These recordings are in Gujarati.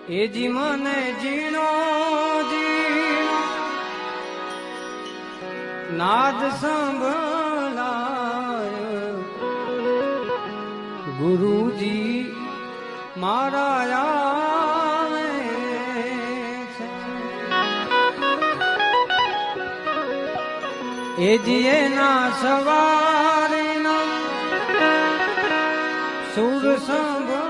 એ જી મને જીણો જીણો નાદ સંભળાય ગુરુજી મારા આવે છે એ જી એના સવારીના સુર સંભળાય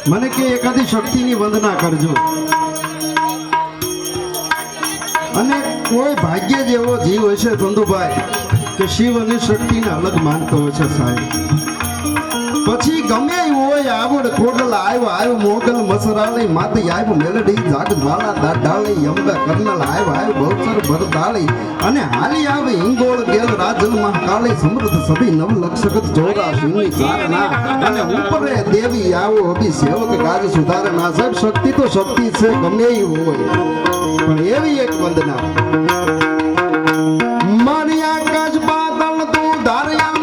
મને કે એકાદી શક્તિની વંદના કરજો અને કોઈ ભાગ્ય જેવો જીવ હશે ધંધુભાઈ કે શિવ અને શક્તિને અલગ માનતો હોય છે સાહેબ પછી ગમે હોય આવડ ખોડલ આવ્યો મોગલ મસરાળી માતી આવ્યો મેલડી જાગજવાળા દાડાળી યમગા કર્નલ આવ્યો બહુચર ભરદાળી અને હાલી આવે હિંગોળ ગેલ રાજલમાં કાળી સમૃદ્ધ સભી નવ લક્ષગત જોરા સિંહની સારના અને ઉપરે દેવી આવો અભી સેવક ગાજ સુધારણા સાહેબ શક્તિ તો શક્તિ છે ગમે હોય પણ એવી એક વંદના મારી આકાશ બાદલ તું ધાર્યા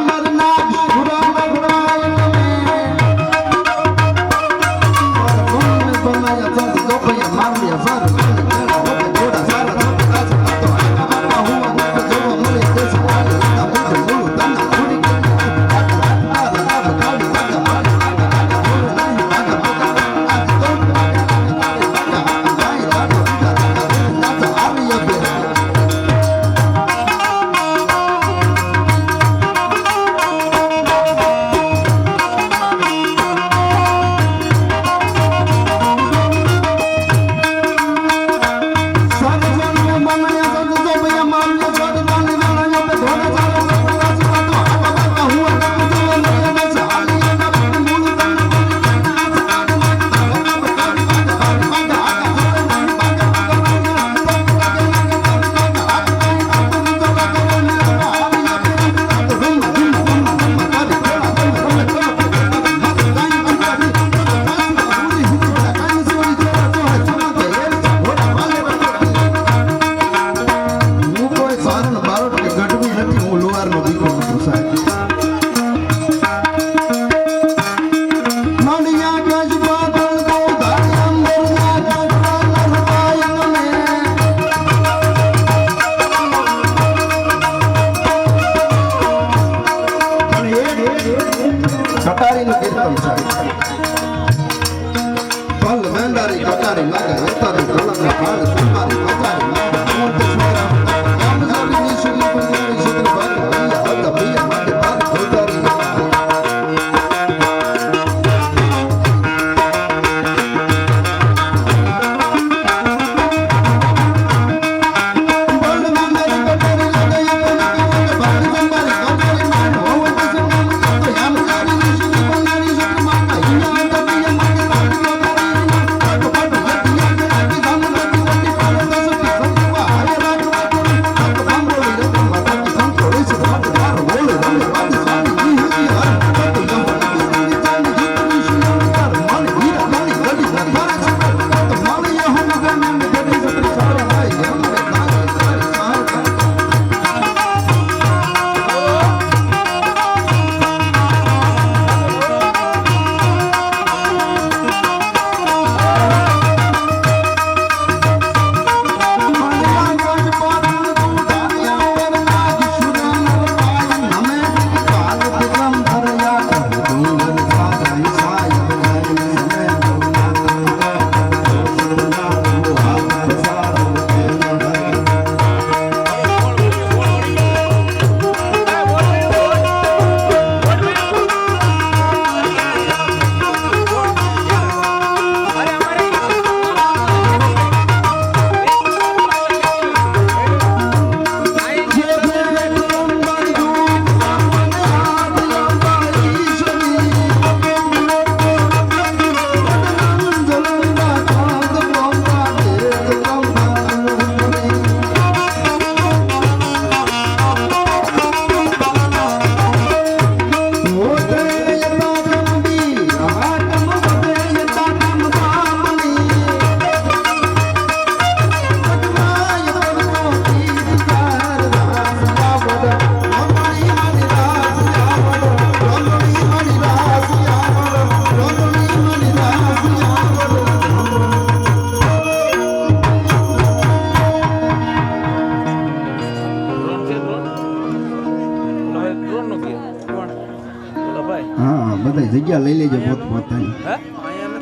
ભાઈ હા બધા જગ્યા લઈ લેજો પોતપોતાની હે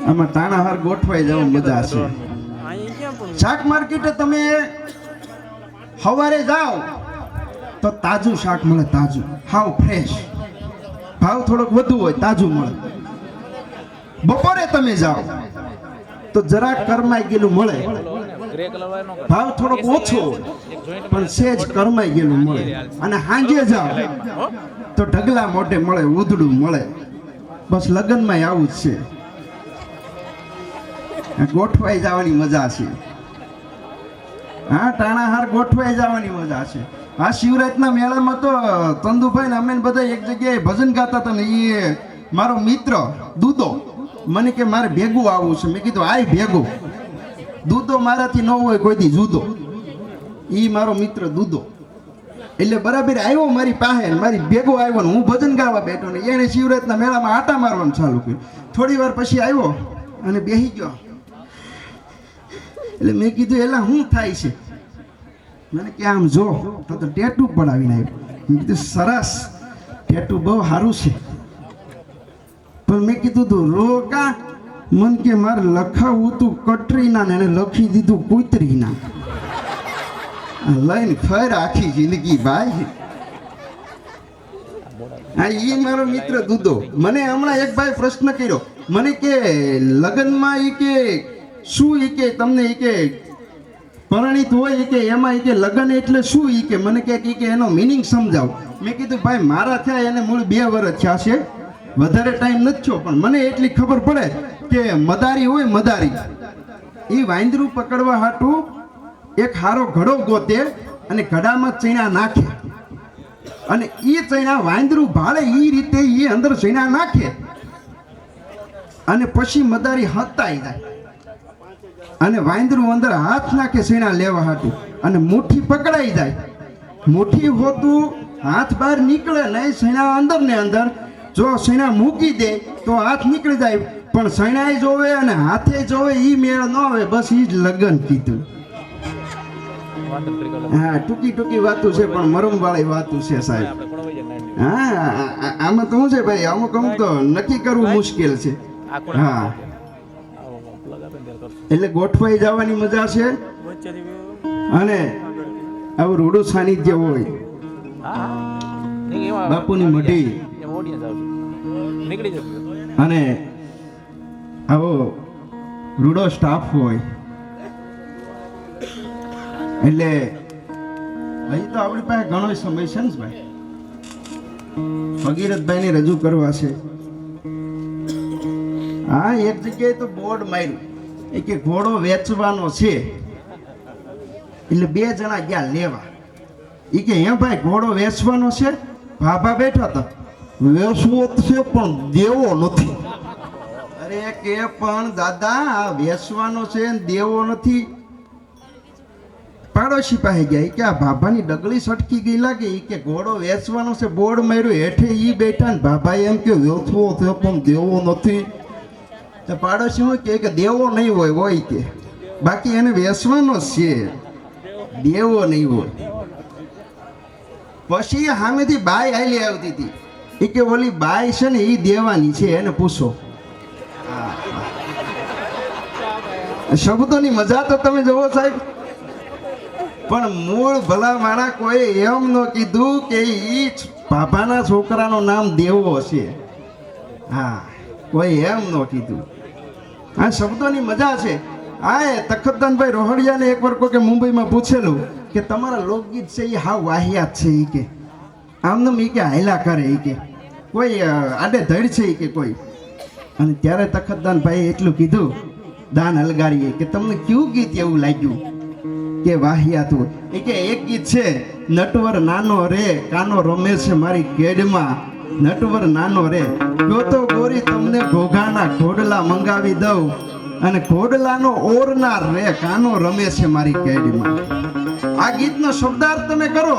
આમાં તાણાહાર ગોઠવાઈ જવા મજા છે અહીં ક્યાં પણ શાક માર્કેટે તમે સવારે જાઓ તો તાજું શાક મળે તાજું હાવ ફ્રેશ ભાવ થોડોક વધુ હોય તાજું મળે બપોરે તમે જાઓ તો જરાક કરમાઈ ગયેલું મળે ગ્રે કલર વાળો નો ભાવ થોડોક ઓછો હોય પણ સેજ કરમાઈ ગયેલું મળે અને સાંજે જાઓ તો ઢગલા મોઢે મળે ઉધડું મળે બસ લગ્નમાં આવું જ છે આ ગોઠવાઈ જવાની મજા છે હા ટાણાહાર ગોઠવાઈ જવાની મજા છે આ શિવરાતના મેળામાં તો ચંદુભાઈ ને અમે બધા એક જગ્યાએ ભજન ગાતા હતા ને એ મારો મિત્ર દૂધો મને કે મારે ભેગું આવવું છે મેં કીધું આય ભેગું દૂધો મારાથી ન હોય કોઈ દી જુદો ઈ મારો મિત્ર દૂધો એટલે બરાબર આવ્યો મારી પાસે મારી ભેગો આવ્યો ને હું ભજન ગાવા બેઠો ને એને શિવરાતના મેળામાં આટા મારવાનું ચાલુ કર્યું થોડી વાર પછી આવ્યો અને બેસી ગયો એટલે મેં કીધું એલા શું થાય છે મને કે આમ જો તો ટેટુ પડાવીને આવ્યો મેં કીધું સરસ ટેટુ બહુ સારું છે પણ મેં કીધું તું રોકા મન કે મારે લખાવું તું કટરીના ને એને લખી દીધું કુતરીના લઈને ફર આખી જિંદગી ભાઈ હા એ મારો મિત્ર દૂધો મને હમણાં એક ભાઈ પ્રશ્ન કર્યો મને કે લગ્નમાં એ કે શું એ કે તમને એ કે પરણિત હોય એ કે એમાં એ કે લગ્ન એટલે શું એ કે મને કે એનો મિનિંગ સમજાવો મેં કીધું ભાઈ મારા થયા એને મૂળ 2 વર્ષ થયા છે વધારે ટાઈમ નથી થયો પણ મને એટલી ખબર પડે કે મદારી હોય મદારી એ વાંદરું પકડવા હાટું એક હારો ઘડો ગોતે અને ઘડામાં ચૈણા નાખે અને એ ચૈણા વાંદરું ભાળે એ રીતે એ અંદર ચૈણા નાખે અને પછી મદારી હતાઈ જાય અને વાંદરું અંદર હાથ નાખે ચૈણા લેવા હાટું અને મુઠ્ઠી પકડાઈ જાય મુઠ્ઠી હોતું હાથ બહાર નીકળે નહીં ચૈણા અંદર ને અંદર જો સૈણા મૂકી દે તો હાથ નીકળી જાય પણ સૈણાએ જોવે અને હાથે જોવે એ મેળ ન આવે બસ એ જ લગ્ન કીધું હા ટૂંકી વાતું છે પણ મરમ વાળી વાતું છે સાહેબ હા આમાં તો શું છે ભાઈ અમુક તો નક્કી કરવું મુશ્કેલ છે હા એટલે ગોઠવાઈ જવાની મજા છે અને આવું રૂડું સાનિધ્ય હોય બાપુની મઢી અને આવો રૂડો સ્ટાફ હોય એટલે હજી તો આપણી પાસે ઘણો સમય છે ને ભાઈ ભગીરથભાઈને રજૂ કરવા છે હા એક જગ્યાએ તો બોર્ડ માર્યું એ કે ઘોડો વેચવાનો છે એટલે 2 જણા ગયા લેવા એ કે હે ભાઈ ઘોડો વેચવાનો છે ભાભા બેઠા હતા વેચવો છે પણ દેવો નથી અરે કે પણ દાદા આ વેચવાનો છે ને દેવો નથી પાડોશી પાસે ગયા કે આ ભાભાની ડગલી સટકી ગઈ લાગે કે ઘોડો વેચવાનો છે બોર્ડ માર્યું હેઠે ઈ બેઠા ને ભાભાએ એમ કે વેચવો છે પણ દેવો નથી તો પાડોશી શું કે દેવો નહીં હોય કે બાકી એને વેચવાનો છે દેવો નહીં હોય પછી સામેથી બાઈ હાલી આવતી હતી એ કે ઓલી બાઈ છે ને એ દેવાની છે એને પૂછો શબ્દોની મજા તો તમે જોવો સાહેબ પણ મૂળ ભલા મારા કોઈ એમ ન કીધું કે ઈ બાપાના છોકરાનું નામ દેવો છે હા કોઈ એમ ન કીધું આ શબ્દોની મજા છે આ તખતદાનભાઈ રોહડિયાને એકવાર કોઈ મુંબઈમાં પૂછેલું કે તમારા લોકગીત છે એ હાવ વાહિયાત છે એ કે આમને એ કે હાયલા કરે એ કે કોઈ આડે ધડ છે એ કે કોઈ અને ત્યારે તખતદાનભાઈએ એટલું કીધું દાન હલગારીએ કે તમને કયું ગીત એવું લાગ્યું કે વાહિયાત હોય એ કે એક ગીત છે નટવર નાનો રે કાનો રમે છે મારી કેડમાં નટવર નાનો રે જો તો ગોરી તમને ઘોઘાના ઘોડલા મંગાવી દઉં અને ઘોડલાનો ઓરનાર રે કાનો રમે છે મારી કેડમાં આ ગીતનો શબ્દાર્થ તમે કરો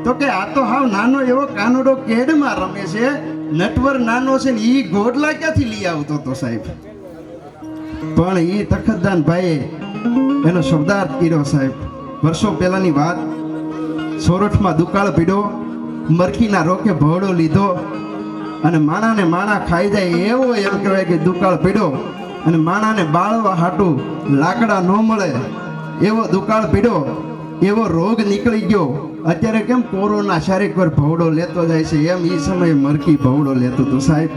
તો કે આ તો હાવ નાનો એવો કાનોડો કેડમાં રમે છે નટવર નાનો છે ને ઈ ઘોડલા ક્યાંથી લઈ આવતો તો સાહેબ પણ ઈ તખતદાનભાઈએ એનો શબ્દાર્થ કર્યો સાહેબ વર્ષો પહેલાની વાત સોરઠમાં દુકાળ પીડ્યો મરખીના રોકે ભોળો લીધો અને માણાને માણા ખાઈ જાય એવો એમ કહેવાય કે દુકાળ પીડ્યો અને માણાને બાળવા હાટું લાકડા ન મળે એવો દુકાળ પીડ્યો એવો રોગ નીકળી ગયો. અત્યારે કેમ કોરોના શારીરિક પર ભવડો લેતો જાય છે એમ એ સમયે મરકી ભવડો લેતો હતો સાહેબ.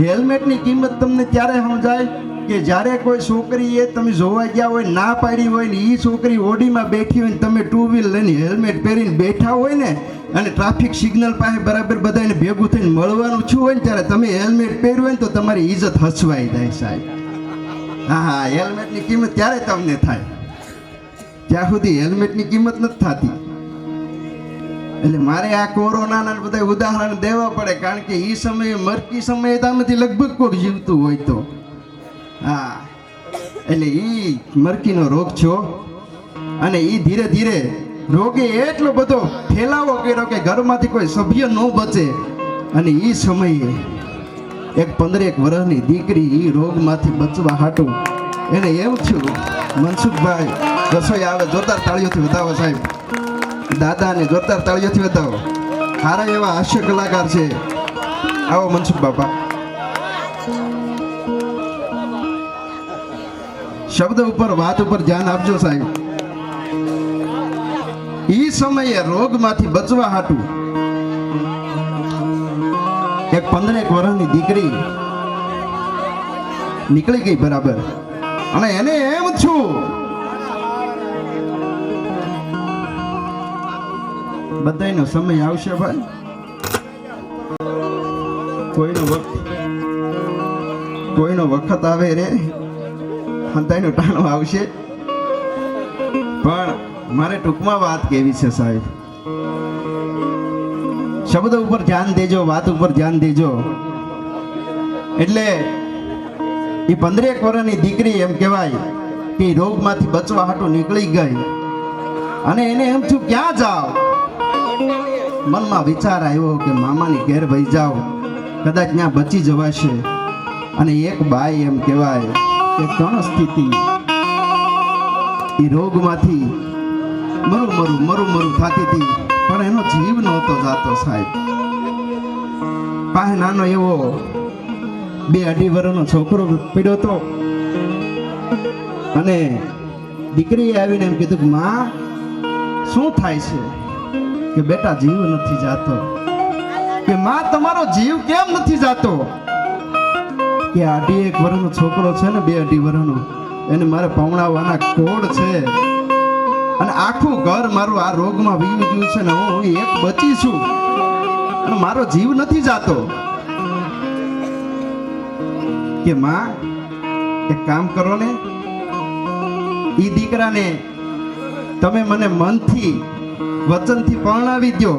હેલ્મેટની કિંમત તમને ત્યારે સમજાય કે જ્યારે કોઈ છોકરીએ તમે જોવા ગયા હોય ના પાડી હોય ને એ છોકરી ઓડીમાં બેઠી હોય ને તમે ટુ વ્હીલ લઈને હેલ્મેટ પહેરીને બેઠા હોય ને અને ટ્રાફિક સિગ્નલ પાસે બરાબર બધાને ભેગું થઈને મળવાનું છું હોય ને ત્યારે તમે હેલ્મેટ પહેર્યું હોય ને તો તમારી ઇજ્જત હસવાઈ જાય સાહેબ. હા, હેલ્મેટની કિંમત ત્યારે તમને થાય, ત્યાં સુધી હેલ્મેટની કિંમત નથી થતી. એટલે મારે આ કોરોનાના બધા ઉદાહરણ દેવા પડે કારણ કે એ સમયે મરકી સમયે તામાંથી લગભગ કોઈ જીવતું હોય તો. હા, એટલે એ મરકીનો રોગ છો અને એ ધીરે ધીરે રોગે એટલો બધો ફેલાવો કર્યો કે ઘરમાંથી કોઈ સભ્ય ન બચે. અને એ સમયે એક 15 વર્ષની દીકરી એ રોગમાંથી બચવા હાટું એને એમ થયું. મનસુખભાઈ રસોઈ આવે, જોરદાર તાળીઓથી વધાવો સાહેબ. દાદાને જોરદાર તાળીઓથી વધાવો. સારા એવા હાસ્ય કલાકાર છે. આવો મનસુખ બાપા. શબ્દ ઉપર વાત ઉપર ધ્યાન આપજો સાહેબ. ઈ સમયે રોગમાંથી બચવા હાટું એક 15 વર્ષની દીકરી નીકળી ગઈ બરાબર. અને એને એમ છું બધાયનો સમય આવશે ભાઈ, કોઈનો વખત આવે રે, હંતાઈનો ટાણો આવશે. પણ મારે ટૂંકમાં વાત કેવી છે સાહેબ. શબ્દ ઉપર ધ્યાન દેજો, વાત ઉપર ધ્યાન દેજો. એટલે એ 15 વર્ષની દીકરી એમ કહેવાય કે રોગમાંથી બચવા હાટું નીકળી ગઈ. અને એને એમ થયું ક્યાં જાવ. મનમાં વિચાર આવ્યો કે મામાની ઘેર વહી જાવ, કદાચ ત્યાં બચી જવાશે. અને એક બાઈ એમ કહેવાય કે કણ સ્થિતિ એ રોગમાંથી મરું થતી હતી પણ એનો જીવ નહોતો જાતો સાહેબ. પાસે નાનો એવો 2-2.5 વર્ષનો છોકરો પડ્યો હતો. અને દીકરીએ આવીને એમ કીધું કે માં શું થાય છે? કે બેટા જીવ નથી જાતો. કે માં તમારો જીવ કેમ નથી જાતો? કે 2.5 વર્ષનો છોકરો છે ને, 2-2.5 વર્ષનો, એને મારે પવણાવવાના કોડ છે. અને આખું ઘર મારું આ રોગમાં વીવી ગયું છે ને હું એક બચી છું અને મારો જીવ નથી જાતો. કે માં એક કામ કરો ને, ઈ દીકરાને તમે મને મનથી વચનથી પરણાવી દો.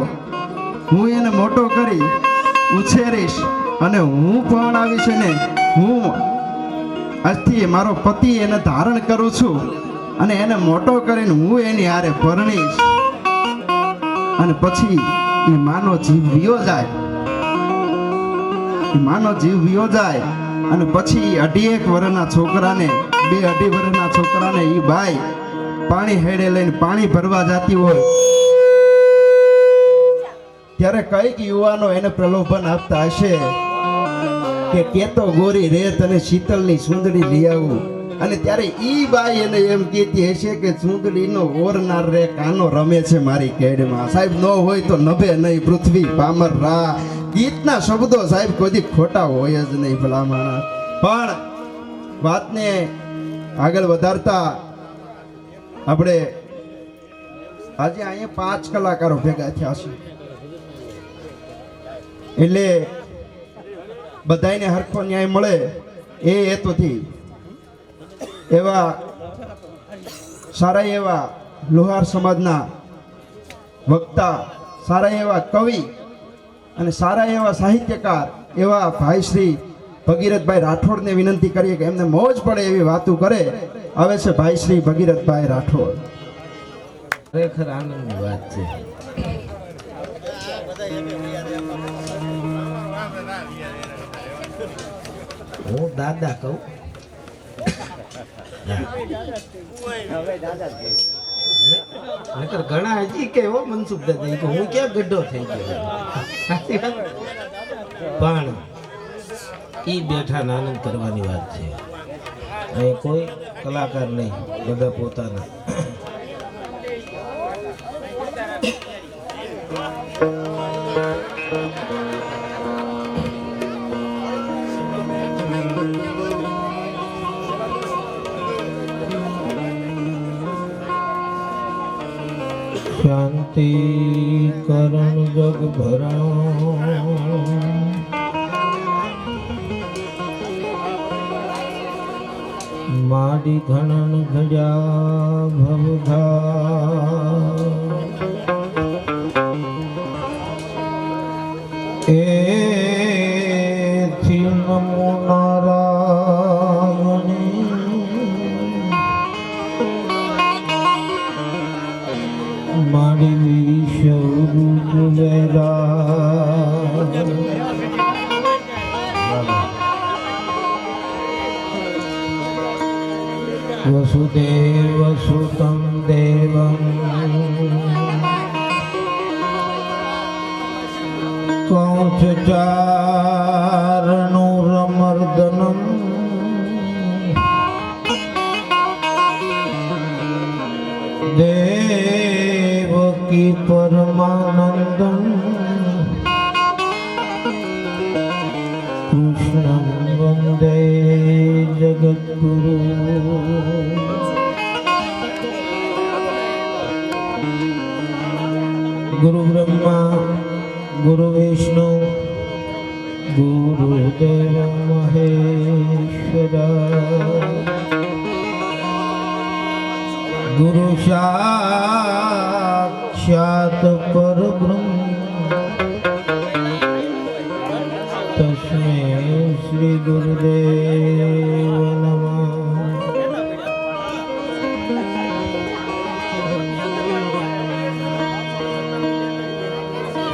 હું એને મોટો કરી ઉછેરીશ અને હું પરણાવીશ ને હું આજથી મારો પતિ એને ધારણ કરું છું અને એને મોટો કરીને હું એની હારે પરણીશ. અને પછી એ માનો જીવ વિયો જાય, માનો જીવ વિયો જાય. અને પછી 2.5 વર્ષના છોકરાને 2-2.5 વર્ષના છોકરાને એ બાઈ પાણી હેડે લઈને પાણી ભરવા જતી હોય ત્યારે કઈક યુવાનો એને પ્રલોભન આપતા હશે કે કેતો ગોરી રે તને શીતલની સુંદરી લઈ આવું. અને ત્યારે ઈ બાઈ એને એમ કહેતી હશે કે સુંદરીનો ઓરનાર રે કાનો રમે છે મારી કેડમાં. સાહેબ ન હોય તો નભે નહીં પૃથ્વી પામર રા. ગીતના શબ્દો સાહેબ કોઈ ખોટા હોય જ નહીં ભલા માણસ. પણ વાતને આગળ વધારતા આપણે આજે અહીંયા 5 કલાકારો ભેગા થયા છે. એટલે બધાને હરખો ન્યાય મળે એ હેતુથી એવા સારા એવા લોહાર સમાજના વક્તા, સારા એવા કવિ અને સારા એવા સાહિત્યકાર એવા ભાઈ શ્રી ભગીરથભાઈ રાઠોડને વિનંતી કરીએ કે એમને મોજ પડે એવી વાતો કરે. આવે છે ભાઈ શ્રી ભગીરથભાઈ રાઠોડ. ખરેખર આનંદની વાત છે. હું દાદા કહું. નકર ઘણા હજી કે હો મનસુખ દાદા ઈ કે હું ક્યાં ગઢો થઈ ગયો સાચી વાત? પણ ઈ બેઠા આનંદ કરવાની વાત છે. અહીં કોઈ કલાકાર નહીં, બધા પોતાના. શાંતિ કરણ જગ ભરા માડી ઘણન ઘડ્યા ભવધા એથી નમો નારાયણી માડી વિશ્વરૂપ વેરા વસુદેવ સુતં દેવં કૌંચચારણુરમર્દનમ દેવકી પરમાનંદમ કૃષ્ણં વંદે જગદ્ગુરુ. गुरु ब्रह्मा गुरु विष्णु गुरुदेव महेश्वरा गुरु साक्षात् परब्रह्म तस्मै श्री गुरुदेव नमः.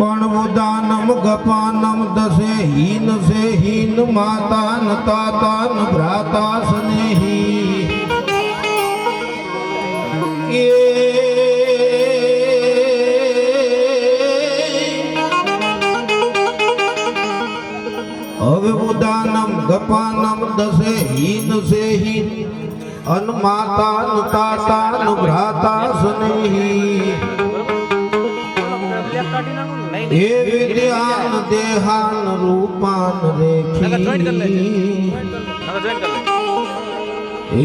पणवदानम गपानम दसे हीन से हीन मातान तातान भ्राता स्नेही હવે ઉદાનમ ગપાનમ દસે હીન સે હીન અન માતાન તાતાન ભ્રાતા સ્નેહી એ વિદ્યાન દેહાન રૂપાન રેખી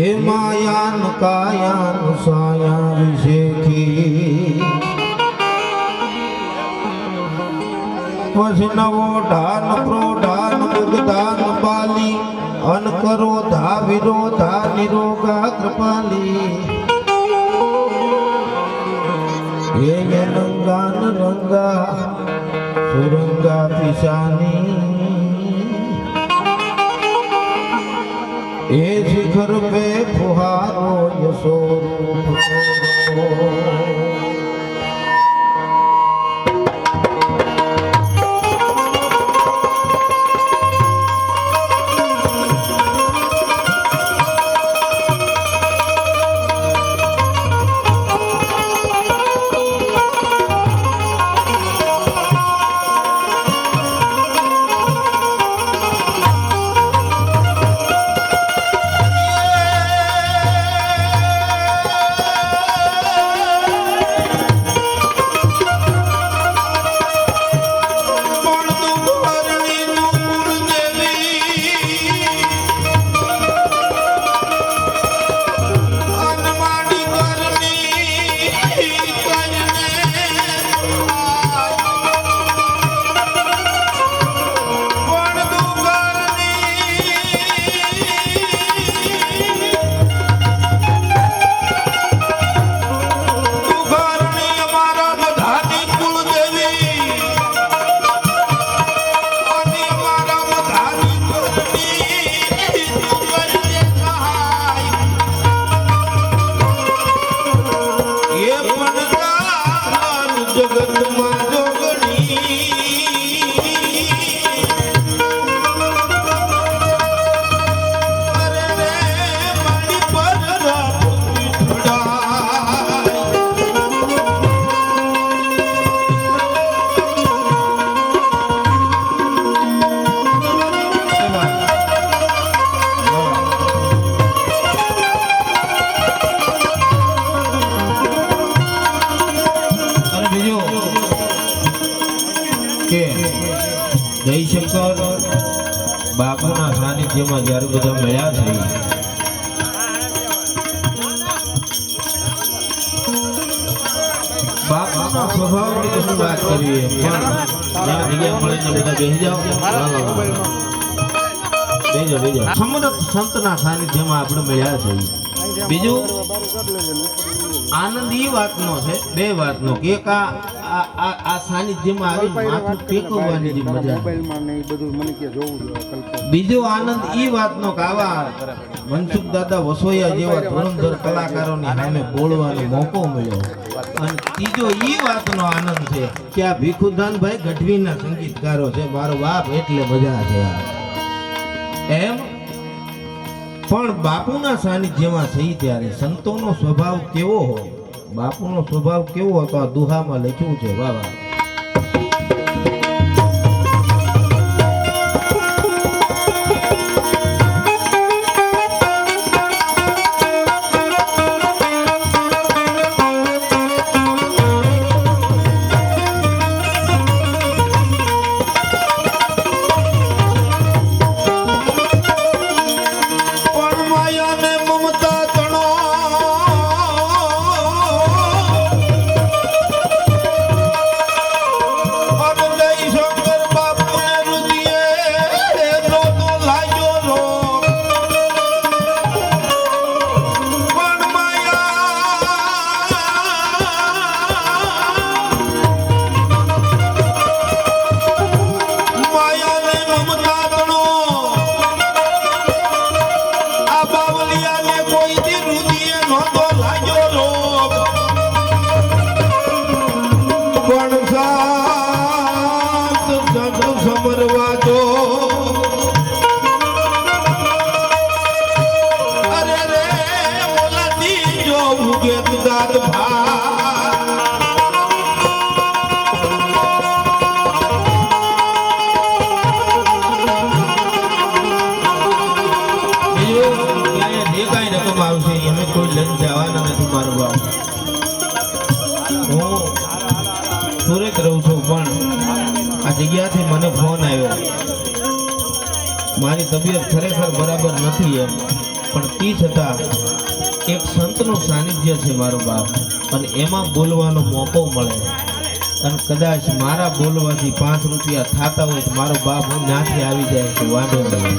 એ માયાન કાયાન સાયા વિશેખી પછી નવો ઢાન પ્રોઢાન મુગદાન બાલી અન કરો ધા વિરોધા નિરોગા કૃપાલી એ નંગાન રંગા સુરંગા પિશાની એ શિખર પે ફુહારો યશો કે જયશંકર બાપુના સાનિધ્યમાં જ્યારે બધા મળ્યા છે બાપુના સ્વભાવની તો શું વાત કરીએ પણ જ્યાં જગ્યા મળીને બધા બેસી જાઓ બેજો સમરથ સંતના સાનિધ્યમાં આપણે મળ્યા છે બીજું આનંદ એ વાતનો છે બે વાતનો કે એક આ સાનિધ્યમાં આવી માથું ટેકવવાની જે મજા બીજો આનંદ એ વાતનો કે આવા મનસુખ દાદા વસોયા જેવા ધોરણધર કલાકારોની સામે બોલવાનો મોકો મળ્યો અને ત્રીજો એ વાતનો આનંદ છે કે આ ભીખુદાનભાઈ ગઢવીના સંગીતકારો છે મારો બાપ એટલે મજા છે એમ પણ બાપુના સાનિધ્યમાં થઈ ત્યારે સંતોનો સ્વભાવ કેવો હોય બાપુનો સ્વભાવ કેવો હતો આ દુહામાં લખ્યું છે બાબા સુરત રહું છું પણ આ જગ્યાથી મને ફોન આવ્યો મારી તબિયત ખરેખર બરાબર નથી એમ પણ તે છતાં એક સંતનું સાનિધ્ય છે મારો બાપ અને એમાં બોલવાનો મોકો મળે અને કદાચ મારા બોલવાથી 5 રૂપિયા થતા હોય તો મારો બાપ હું ત્યાંથી આવી જાય તો વાંધો નહીં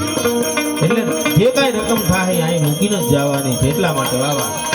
એટલે જે કાંઈ રકમ થાય અહીં મૂકીને જ જવાની છે એટલા માટે બાબા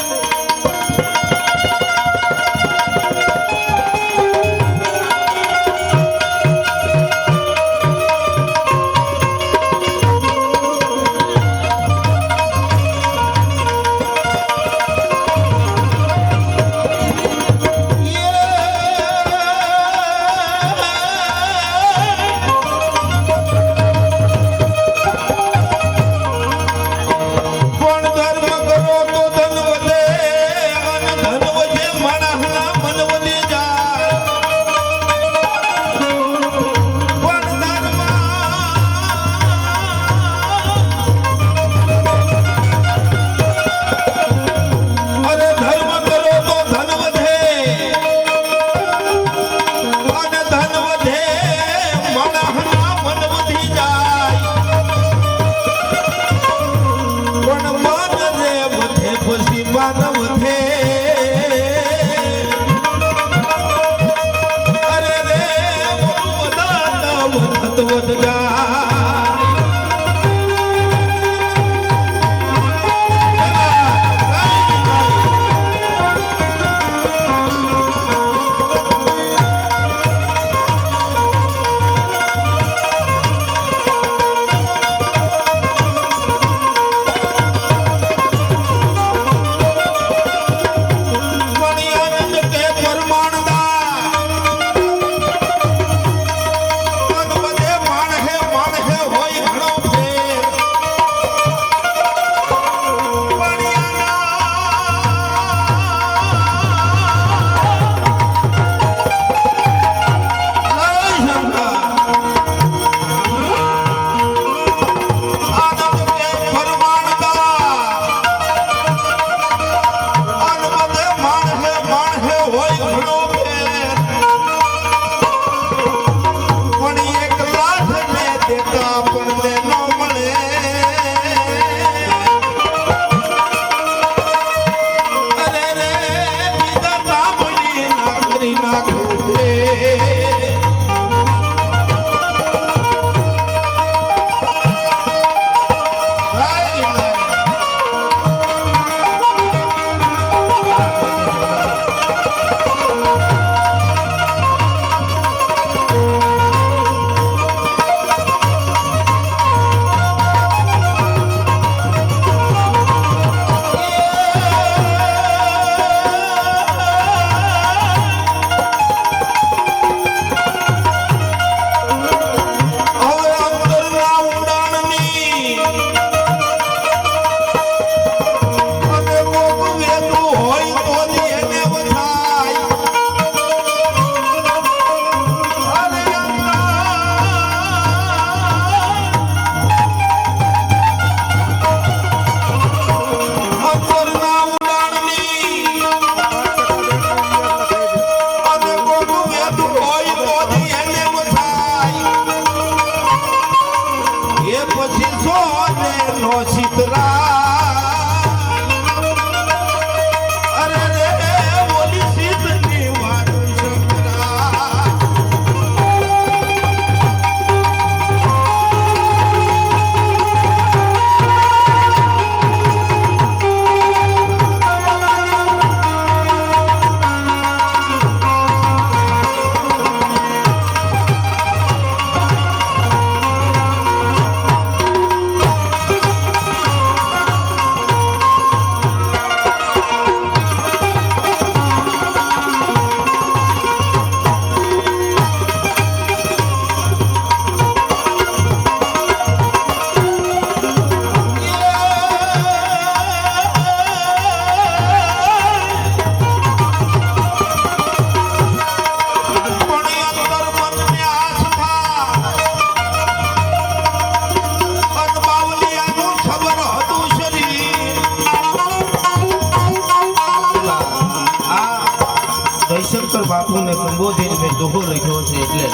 સંબોધીને મેં દોહો લખ્યો છે એટલે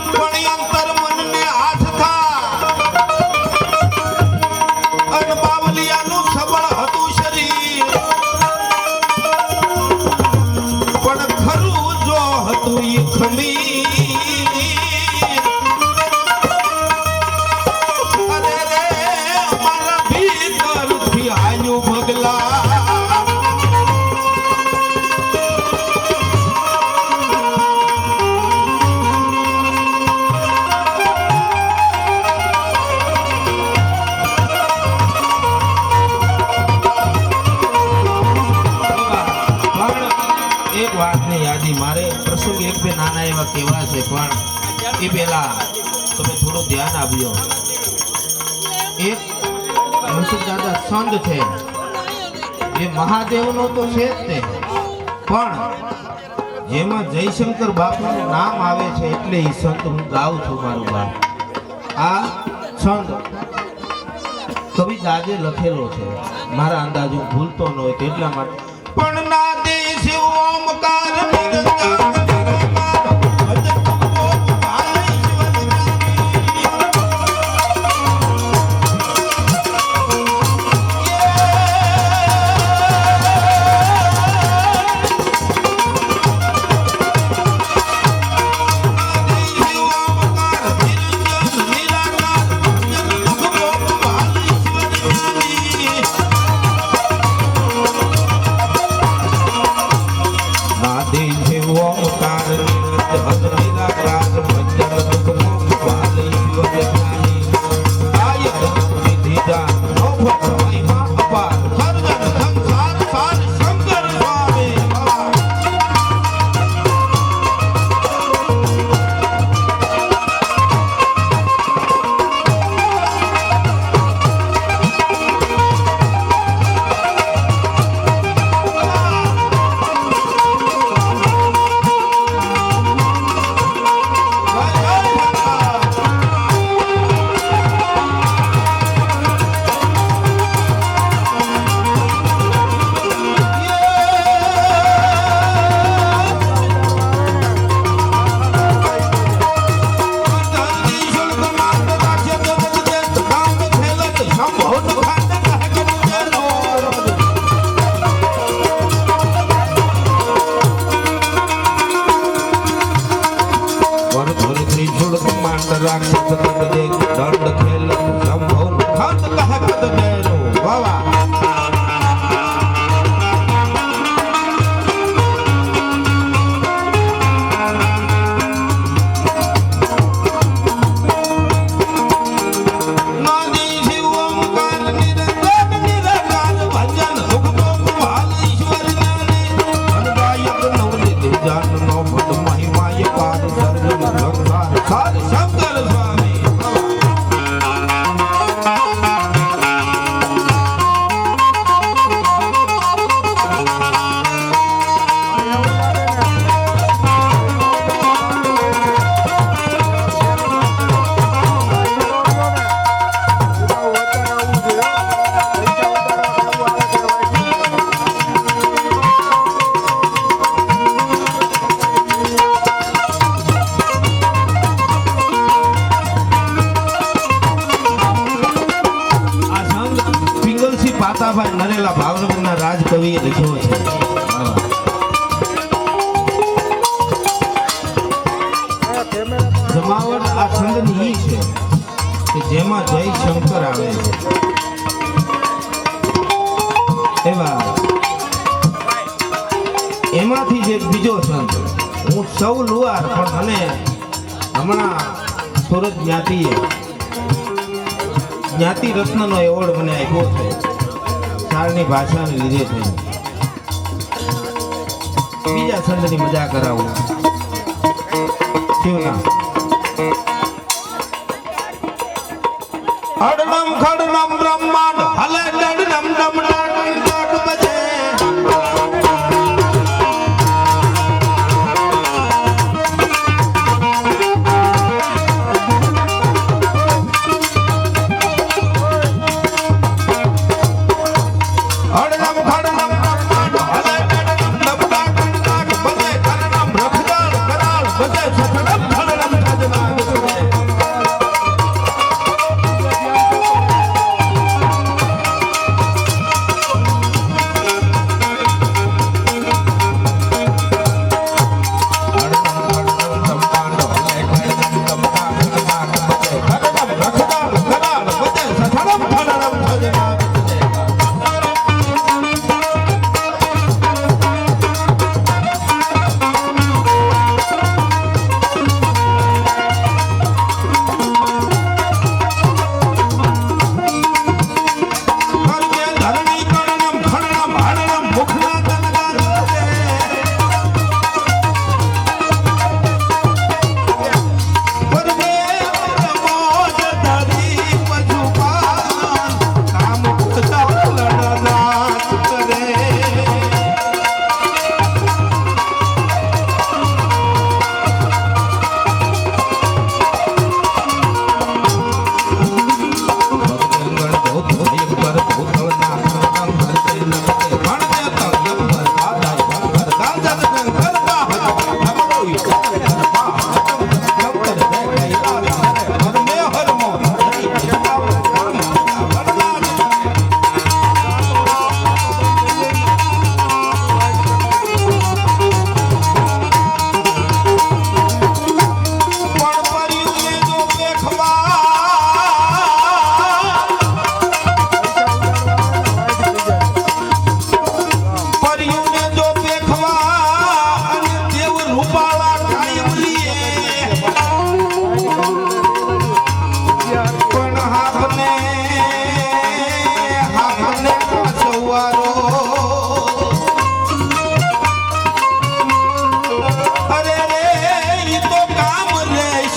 પણ અંતર મનને હાથ થા અન બાવલિયાનું સબળ હતું શરીર પણ ખરું જો હતું ઈ ખમીર અરે રે મારા ભીતરથી આયુ ભગલા યાદી મારે પ્રસંગ એક બે નાના એવા કેવા છે પણ એ પહેલા તમે થોડું ધ્યાન આપજો એક મનસુખ દાદા સંત છે એ મહાદેવનો તો છે જ તે પણ જેમાં જયશંકર બાપુનું નામ આવે છે એટલે એ સંત હું ગાઉં છું મારું બાપ આ સંત કવિ દાદે લખેલો છે મારા અંદાજ હું ભૂલતો ન હોય એટલા માટે પણ ના દે શિવ ઓમકાર નરેલા ભાવનગરના રાજ કવિએ લખ્યો છે જમાવટ આ છંદની ઈ છે કે જેમાં જય શંકર આવે છે એવા એમાંથી જે બીજો છંદ હું સૌ લુહાર પણ મને હમણાં સુરત જ્ઞાતિ રત્નનો એવોર્ડ મને આપ્યો છે સારની ભાષાને લીધે થઈને બીજા છંદની મજા કરાવું કેવું અડનમ ખડનમ બ્રહ્માંડ હલે ડડનમ ડમ ડાડ ડાડ બજે અડનમ ખડનમ બ્રહ્માંડ હલે ડડનમ ડમ ડાડ ડાડ બજે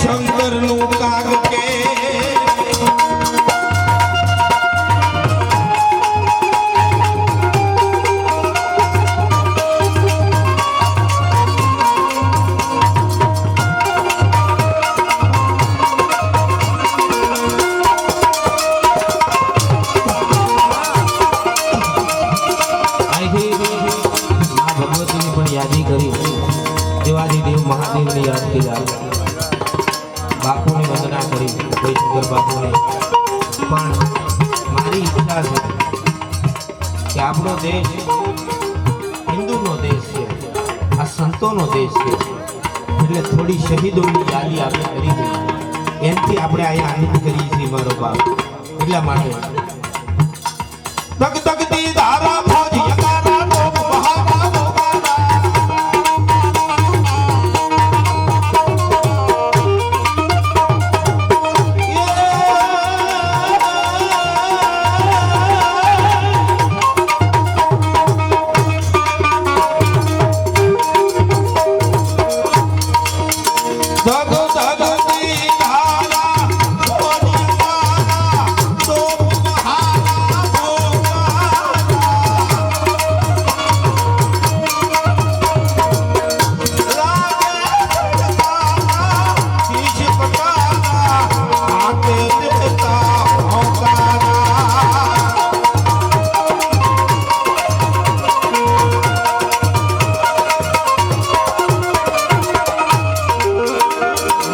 શંકર નું કાગ કે મહાદેવને યાદ કર્યા, બાપુને વંદના કરી, શંકર બાપુને. પણ મારી ઈચ્છા છે કે આપણો દેશ હિન્દુનો દેશ છે, આ સંતોનો દેશ છે, એટલે થોડી શહીદોની યાદી આપણે કરી દઈએ, એમથી આપણે અહીંયા આનંદ કરીએ છીએ મારો બાપ. એટલા માટે તક તકતી ધારા ફોજ યકારા ટોપ બહારા બોગારા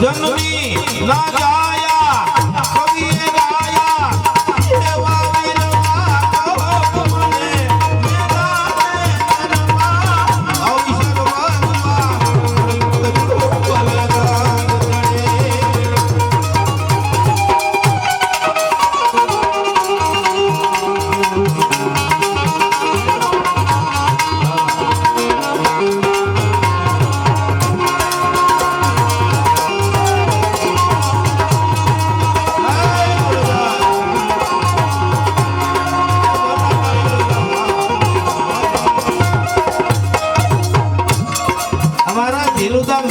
જન્મી ના જાયા કવિએ ગાયા એવા વીરવા કહો મને મેરા નરમા અવસર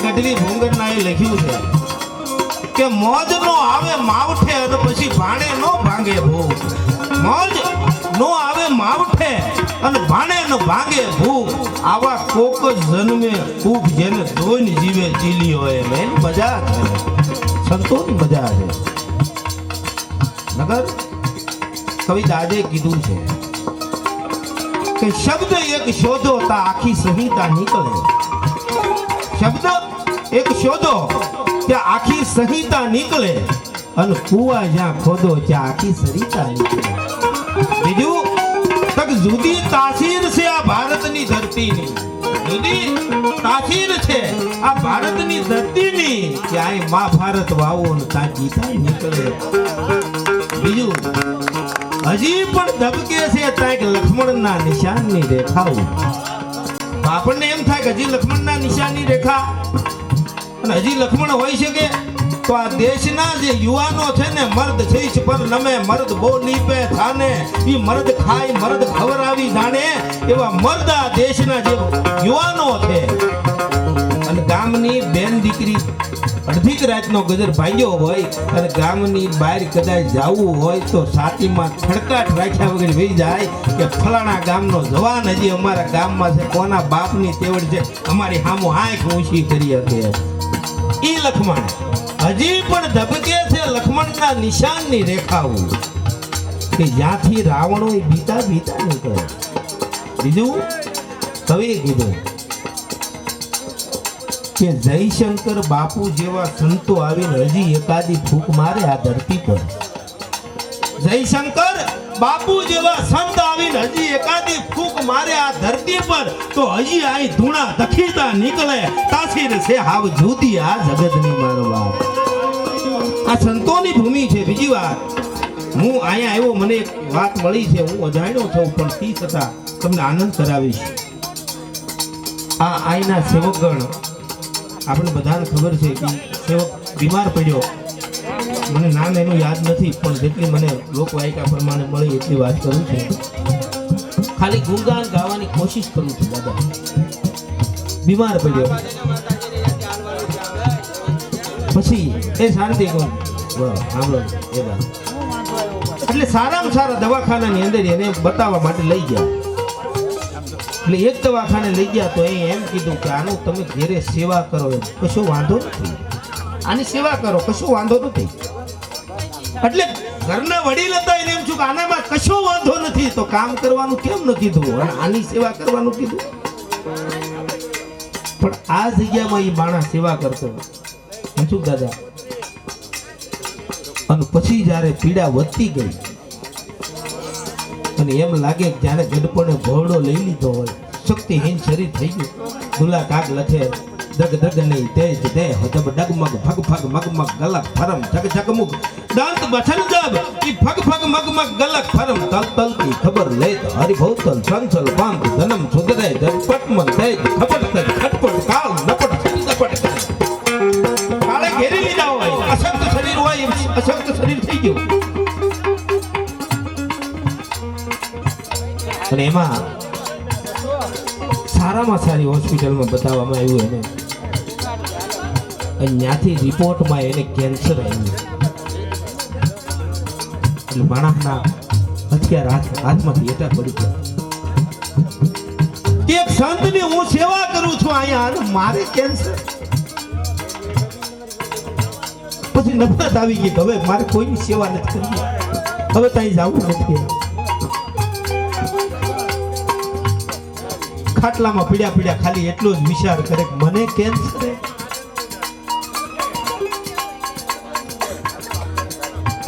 ગઢવી ભૂંગરનાએ લખ્યું છે કે મોજ નો આવે માવઠે અને પછી ભાણે નો ભાંગે ભૂખ. મોજ નો આવે માવઠે અને ભાણે નો ભાંગે ભૂખ. આવા કોક જન્મે ભૂખ જેને જોઈને જીવે ચીલી હોય એમ એની મજા છે, સંતોની મજા છે. નગર કવિ દાદે કીધું છે કે શબ્દ એક શોધો તા આખી સંહિતા નીકળે. શબ્દ એક શોધો ત્યાં આખી સંહિતા નીકળે અને કુવા જ્યાં ખોદો ત્યાં આખી સરિતા નીકળે. બીજું તક જુદી તાસીર છે આ ભારતની ધરતીની, જુદી તાસીર છે આ ભારતની ધરતીની, ક્યાંય મહાભારત વાવો ને ત્યાં ગીતા નીકળે. બીજું હજી પણ ધબકે છે ત્યાં લક્ષ્મણના નિશાનની રેખાઓ. આપણને એમ થાય કે હજી લક્ષ્મણના નિશાનની રેખા અને હજી લક્ષ્મણ હોઈ શકે તો આ દેશના જે યુવાનો છે ને મર્દ છે પર નમે મર્દ બો નીપે થાને ઈ મર્દ ખાય મર્દ ખવરાવી જાણે એવા મર્દ આ દેશના જે યુવાનો છે. અને ગામની બેન દીકરી અડધી રાતનો ગજર ભાગ્યો હોય અને ગામની બહાર કદાચ જવું હોય તો સાતીમાં ખડકાટ રાખ્યા વગર વહી જાય કે ફલાણા ગામનો જવાન હજી અમારા ગામમાં છે, કોના બાપની તેવડ છે, અમારી સામુ આંખ ઊંચી કરી શકે. ઈ લક્ષ્મણ હજી પણ ધબકે છે લક્ષ્મણના નિશાનની રેખાઓ કે જ્યાંથી રાવણો બીતા બીતા નીકળે. બીજું કવિએ કીધું કે જયશંકર બાપુ જેવા સંતો આવીને હજી એકાદી ફૂંક મારે આ ધરતી પર. જયશંકર બાપુ જેવા સંત આવીને હજી એકાદી ફૂંક મારે આ ધરતી પર તો હજી આ ધૂણા દખીતા નીકળે. તાસીર છે હાવ જુદી આ જગતની મારો બાપ. આ સંતોની ભૂમિ છે. બીજી વાત હું અહીંયા આવ્યો, મને એક વાત મળી છે, હું અજાણ્યો છું પણ તી છતાં તમને આનંદ કરાવીશ. આ આઈના સેવકગણ આપણે બધાને ખબર છે કે સેવક બીમાર પડ્યો, મને નામ એનું યાદ નથી પણ જેટલી મને લોકવાયકા પ્રમાણે મળી એટલી વાત કરું છું. ખાલી ગુણગાન ગાવાની કોશિશ કરું છું. દાદા બીમાર પડ્યો, પછી એ શાંતિ કોણ સાંભળો એ વાત એટલે સારામાં સારા દવાખાનાની અંદર એને બતાવવા માટે લઈ ગયા. એટલે એક દવાખાને લઈ ગયા તો એમ કીધું કે આનું તમે ઘેરે સેવા કરો એમ કશો વાંધો નથી, આની સેવા કરો કશો વાંધો નથી. એટલે ઘરના વડીલ હતા એને એમ છું કે આનામાં કશો વાંધો નથી તો કામ કરવાનું કેમ ન કીધું અને આની સેવા કરવાનું કીધું. પણ આ જગ્યામાં એ માણસ સેવા કરતો શું દાદા. અને પછી જ્યારે પીડા વધતી ગઈ અને એમ લાગે કે જાણે ગડપણે ભોળો લઈ લીધો હોય, શક્તિહીન શરીર થઈ ગયું. દુલા કાક લખે દગ દગ નહીં તેજ દે હજબ ડગમગ ભગ ભગ મગમગ ગલક ફરમ જગ જગમુગ દાંત બછન જબ ઈ ભગ ભગ મગમગ ગલક ફરમ તલ તલ કી ખબર લે તો હરિ ભૌતલ સંસલ પાંત જન્મ સુધરે જપટ મન તેજ ખબર તજ ખટપટ કાળ નપટ સરી નપટ કાળે ઘેરી લીધા હોય, અશક્ત શરીર હોય અશક્ત શરીર થઈ ગયું. અને એમાં સારામાં સારી હોસ્પિટલમાં બતાવવામાં આવ્યું એને અને ત્યાંથી રિપોર્ટમાં એને કેન્સર આવ્યું. એટલે માણસના હથિયાર હાથમાંથી એટા પડી ગયા. એક સંતની હું સેવા કરું છું અહીંયા અને મારે કેન્સર. પછી નફરત આવી ગઈ હવે મારે કોઈની સેવા નથી કરવી, હવે ત્યાં જવું નથી. ખાટલામાં પીડ્યા પીડ્યા ખાલી એટલો જ વિચાર કરે કે મને કેન્સર.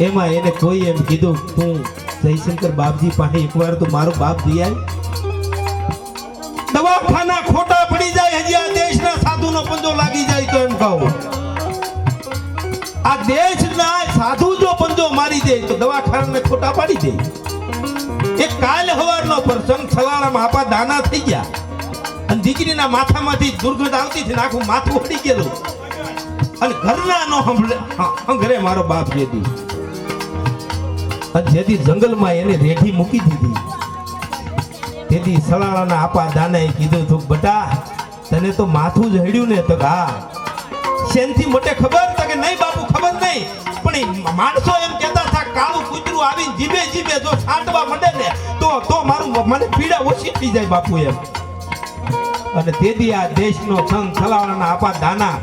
એમાં એને કોઈ એમ કીધું તું જયશંકર બાપજી પાસે એકવાર તો મારો બાપ દિયા દવાખાના ખોટા પડી જાય, હજી આ દેશના સાધુનો પંજો લાગી જાય તો એમ કહું આ દેશના સાધુ જો પંજો મારી દે તો દવાખાનાને ખોટા પાડી દે. એક કાલ હવારનો પ્રસંગ સલાળામાં આપા દાના થઈ ગયા અને દીકરીના માથામાંથી દુર્ગંધ આવતી હતી, આખું માથું હડી ગયેલું અને ઘરના નો હંગરે મારો બાપ જેથી અને જેથી જંગલમાં એને રેઠી મૂકી દીધી. તેથી સલાળાના આપા દાનાએ કીધું તું બટા તને તો માથું જ હડ્યું ને તો હા શેનથી મોટે ખબર તો કે નહીં બાપુ ખબર નહીં, પણ માણસો એમ કહેતા હતા કાળું કૂતરું આવીને જીભે જીભે જો છાંટવા માંડે ને તો મારું મને પીડા ઓછી થઈ જાય બાપુ એમ. અને તેથી આ દેશનો સંત સલાળાના આપા દાના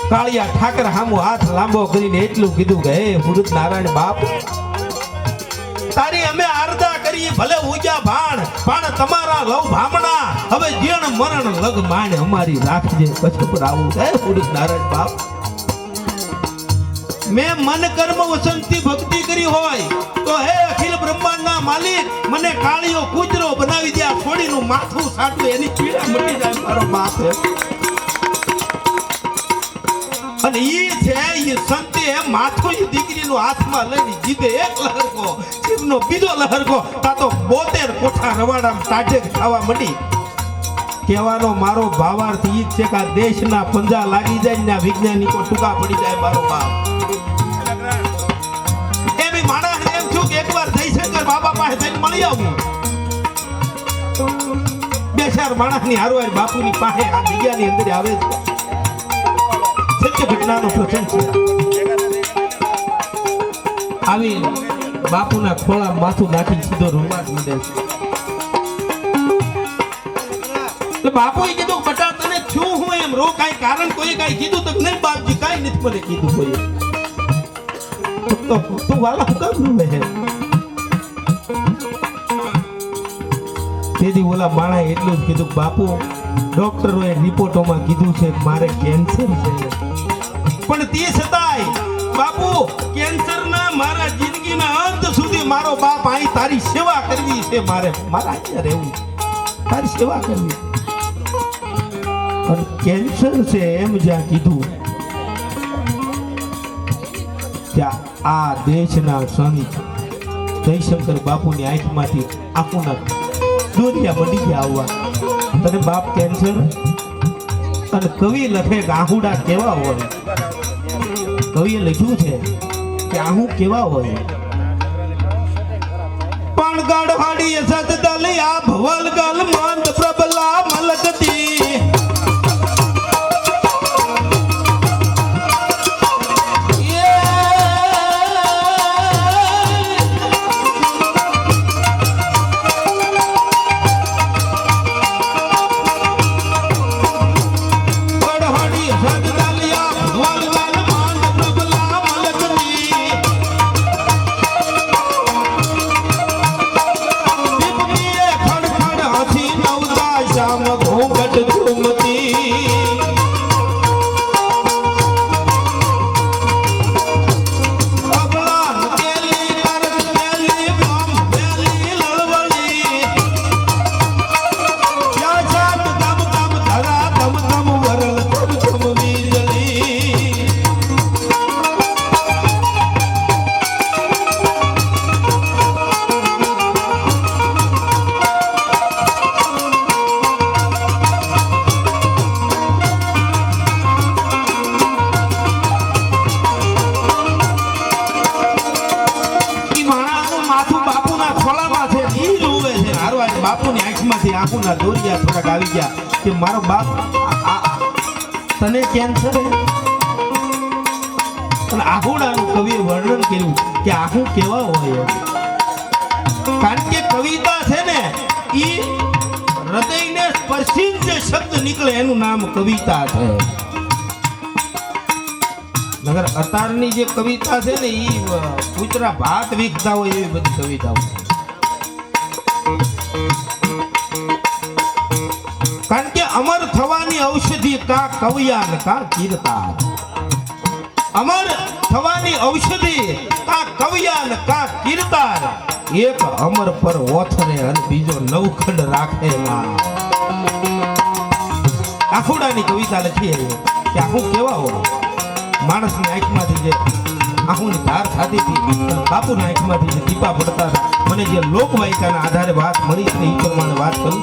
કાળિયા ઠાકર હામો હાથ લાંબો કરીને એટલું કીધું કે હે પુરુષ નારાયણ બાપ તારી અમે આરદા કરી ભલે ઉગ્યા ભાણ પણ તમારા લવ ભામણા હવે જીણ મરણ લગ માણ અમારી રાખજે કછપરાવું હે પુરુષ નારાયણ બાપ. મેં મન કર્મ વસંતથી ભક્તિ કરી હોય તો હે અખિલ બ્રહ્માંડના માલિક મને કાળિયો કૂતરો બનાવી દે, છોડીનું માથું સાટવે એની પીડા મટી જાય મારો બાપ. અને ઈ છે ઈ સંતે માથું ઈ દીકરીનો હાથમાં લઈને જીભે એક લહરકો જીભનો બીજો લહરકો તાતો 72 કોઠા રવાડામાં તાજે ખાવા મળી. કહેવાનો મારો ભાવાર્થ ઈ છે કે આ દેશના પંજા લાગી જાય ને વિજ્ઞાનિકો ટૂંકા પડી જાય મારો બાપ. એમ માણસ એમ થયું કે એકવાર જયશંકર બાબા પાસે જઈને મળી આવું. બે ચાર માણસની હારવાર બાપુની પાસે આ જગ્યાની અંદર આવે છે. સત્ય ઘટનાનો પ્રસંગ છે. આવી બાપુના ખોળા માથું નાખી સીધો રૂમાલ મંડે છે. તો બાપુએ કીધું બટા તને શું હું એમ રો કાઈ કારણ કોઈ કાઈ કીધું તો નહીં બાપજી કાઈ નથી મને કીધું કોઈ. તો તું વાલા હુકમ રૂમે હે. તેથી ઓલા માણાએ એટલું જ કીધું બાપુ ડોક્ટરોએ રિપોર્ટોમાં કીધું છે મારે કેન્સર છે, પણ તે છતાંય બાપુ કેન્સરના મારા જિંદગીના અંત સુધી મારો બાપ અહીં તારી સેવા કરવી છે, મારે મારા અહીંયા રહેવું તારી સેવા કરવી. અને કેન્સર છે એમ જ્યાં કીધું ત્યાં આ દેશના સંત જયશંકર બાપુની આંખમાંથી આંખોના દોરિયા બની ગયા આવવા. તને બાપ કેન્સર. અને કવિ લખે કે આહુડા કેવા હોય. કવિએ લખ્યું છે કે આહુ કેવા હોય. પણ ગઢવાડી સત દલી આ ભવલ ગલ મંદ પ્રબલા મલકતી બાપુની આંખમાંથી આંખોના દોરિયા થોડાક આવી ગયા કે મારો બાપ તને કેન્સર અને આહુડાનું કવિએ વર્ણન કર્યું કે આહુ કેવા હોય કારણ કે કવિતા છે ને ઈ હૃદયને સ્પર્શીને જે શબ્દ નીકળે એનું નામ કવિતા છે નગર અતારની જે કવિતા છે ને ઈ કૂતરા ભાત વીખતા હોય એવી બધી કવિતાઓ કારણ કે અમર થવાની ઔષધિ કા કવિયાન કા કીર્તાન અમર થવાની ઔષધિ કા કવિયાન કા કીર્તાન એક અમર પર ઓથરે અને બીજો નવખંડ રાખે ના આખુડાની કવિતા લખી કે આખું કેવા હોય માણસની આંખમાંથી જે આંખોની ધાર થતી હતી બાપુના આંખમાંથી જે ટીપા પડતા હતા મને જે લોકવાયકાના આધારે વાત મળી છે એ પ્રમાણે વાત કરું